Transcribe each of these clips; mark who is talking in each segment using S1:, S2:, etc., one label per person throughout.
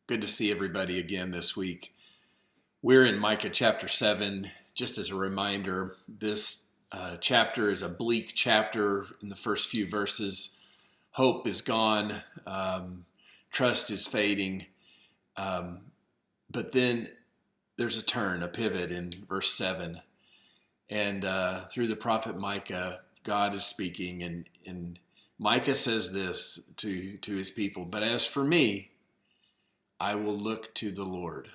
S1: Good to see everybody again this week. We're in Micah chapter 7. Just as a reminder, this chapter is a bleak chapter in the first few verses. Hope is gone, trust is fading. But then there's a turn, a pivot in verse 7. And through the prophet Micah, God is speaking. And Micah says this to his people: "But as for me, I will look to the Lord.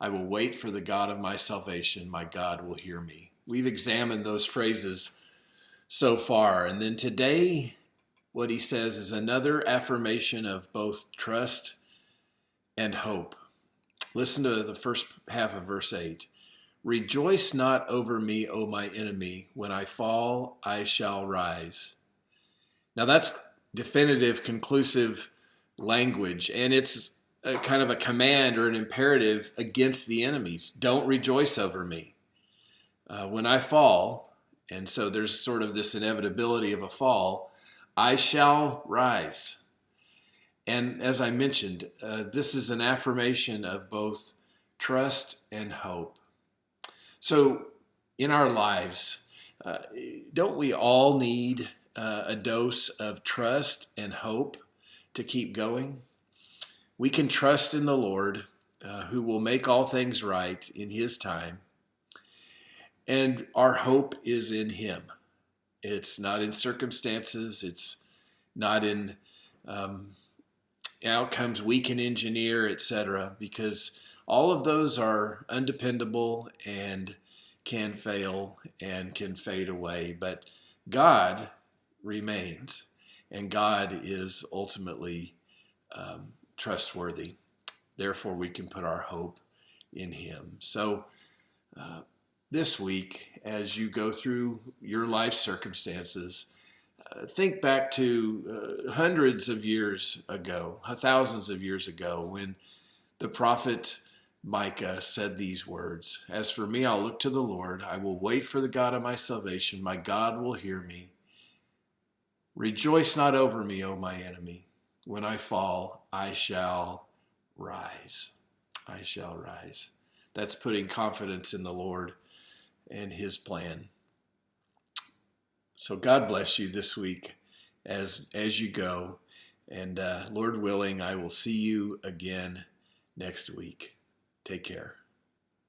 S1: I will wait for the God of my salvation. My God will hear me." We've examined those phrases so far. And then today, what he says is another affirmation of both trust and hope. Listen to the first half of verse 8. "Rejoice not over me, O my enemy. When I fall, I shall rise." Now that's definitive, conclusive language, and it's a kind of a command or an imperative against the enemies. Don't rejoice over me. When I fall, and so there's sort of this inevitability of a fall, I shall rise. And as I mentioned, this is an affirmation of both trust and hope. So in our lives, don't we all need a dose of trust and hope to keep going? We can trust in the Lord, who will make all things right in His time. And our hope is in Him. It's not in circumstances. It's not in outcomes we can engineer, etc., because all of those are undependable and can fail and can fade away. But God remains, and God is ultimately trustworthy. Therefore, we can put our hope in Him. So this week, as you go through your life circumstances, think back to hundreds of years ago, thousands of years ago, when the prophet Micah said these words: "As for me, I'll look to the Lord. I will wait for the God of my salvation. My God will hear me. Rejoice not over me, O my enemy. When I fall, I shall rise." I shall rise. That's putting confidence in the Lord and His plan. So God bless you this week as you go. And Lord willing, I will see you again next week. Take care.